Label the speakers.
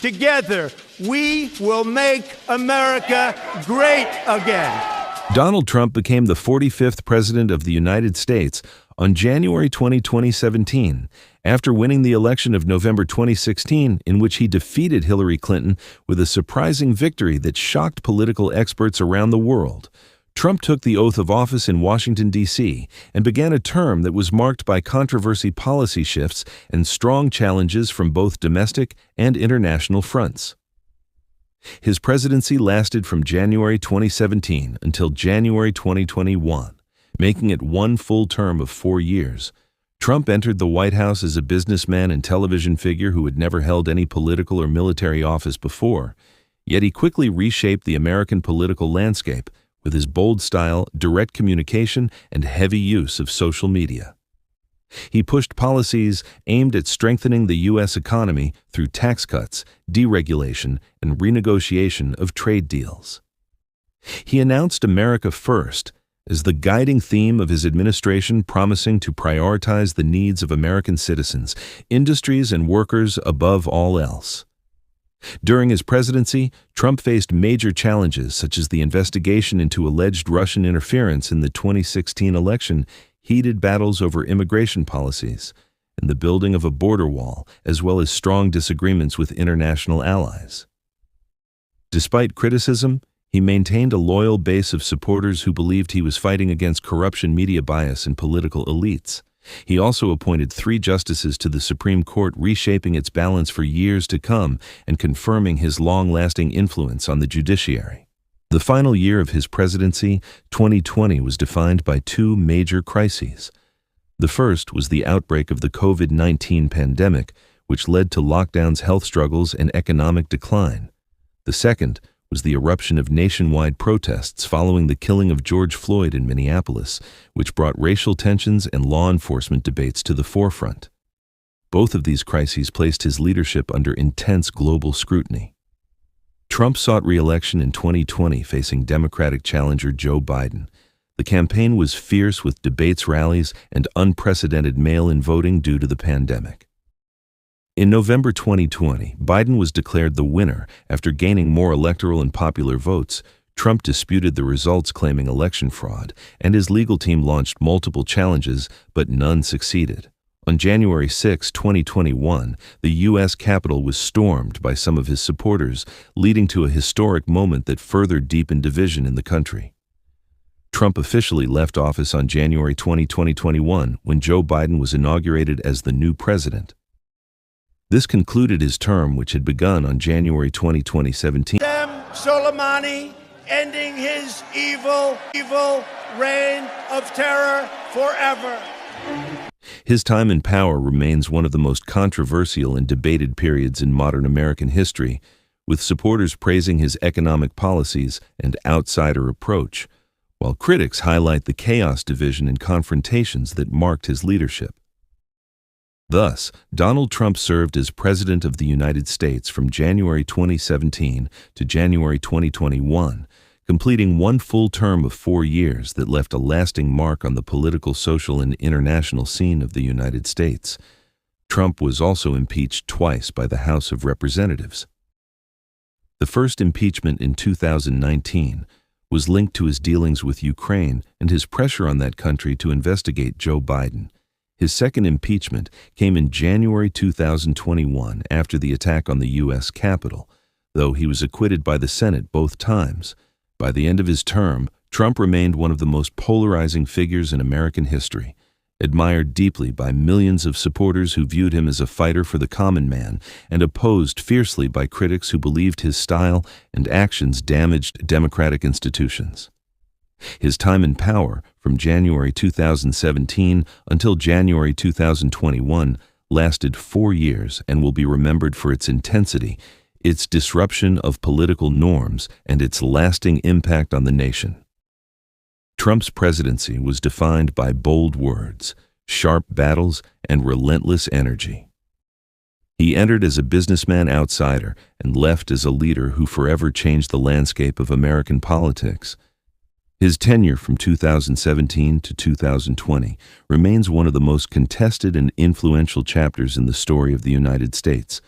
Speaker 1: Together, we will make America great again.
Speaker 2: Donald Trump became the 45th President of the United States on January 20, 2017, after winning the election of November 2016, in which he defeated Hillary Clinton with a surprising victory that shocked political experts around the world. Trump took the oath of office in Washington, D.C., and began a term that was marked by controversy, policy shifts, and strong challenges from both domestic and international fronts. His presidency lasted from January 2017 until January 2021, making it one full term of 4 years. Trump entered the White House as a businessman and television figure who had never held any political or military office before, yet he quickly reshaped the American political landscape with his bold style, direct communication, and heavy use of social media. He pushed policies aimed at strengthening the U.S. economy through tax cuts, deregulation, and renegotiation of trade deals. He announced America First as the guiding theme of his administration, promising to prioritize the needs of American citizens, industries, and workers above all else. During his presidency, Trump faced major challenges such as the investigation into alleged Russian interference in the 2016 election, heated battles over immigration policies, and the building of a border wall, as well as strong disagreements with international allies. Despite criticism, he maintained a loyal base of supporters who believed he was fighting against corruption, media bias, and political elites. He also appointed 3 justices to the Supreme Court, reshaping its balance for years to come and confirming his long-lasting influence on the judiciary. The final year of his presidency, 2020, was defined by 2 major crises. The first was the outbreak of the COVID-19 pandemic, which led to lockdowns, health struggles, and economic decline. The second was the eruption of nationwide protests following the killing of George Floyd in Minneapolis, which brought racial tensions and law enforcement debates to the forefront. Both of these crises placed his leadership under intense global scrutiny. Trump sought re-election in 2020, facing Democratic challenger Joe Biden. The campaign was fierce, with debates, rallies, and unprecedented mail-in voting due to the pandemic. In November 2020, Biden was declared the winner after gaining more electoral and popular votes. Trump disputed the results, claiming election fraud, and his legal team launched multiple challenges, but none succeeded. On January 6, 2021, the U.S. Capitol was stormed by some of his supporters, leading to a historic moment that further deepened division in the country. Trump officially left office on January 20, 2021, when Joe Biden was inaugurated as the new president. This concluded his term, which had begun on January 20, 2017.
Speaker 1: Soleimani, ending his evil reign of terror forever.
Speaker 2: His time in power remains one of the most controversial and debated periods in modern American history, with supporters praising his economic policies and outsider approach, while critics highlight the chaos, division, and confrontations that marked his leadership. Thus, Donald Trump served as President of the United States from January 2017 to January 2021, completing one full term of 4 years that left a lasting mark on the political, social, and international scene of the United States. Trump was also impeached twice by the House of Representatives. The first impeachment in 2019 was linked to his dealings with Ukraine and his pressure on that country to investigate Joe Biden. His second impeachment came in January 2021 after the attack on the U.S. Capitol, though he was acquitted by the Senate both times. By the end of his term, Trump remained one of the most polarizing figures in American history, admired deeply by millions of supporters who viewed him as a fighter for the common man, and opposed fiercely by critics who believed his style and actions damaged democratic institutions. His time in power, from January 2017 until January 2021, lasted 4 years and will be remembered for its intensity, its disruption of political norms, and its lasting impact on the nation. Trump's presidency was defined by bold words, sharp battles, and relentless energy. He entered as a businessman outsider and left as a leader who forever changed the landscape of American politics. His tenure from 2017 to 2020 remains one of the most contested and influential chapters in the story of the United States.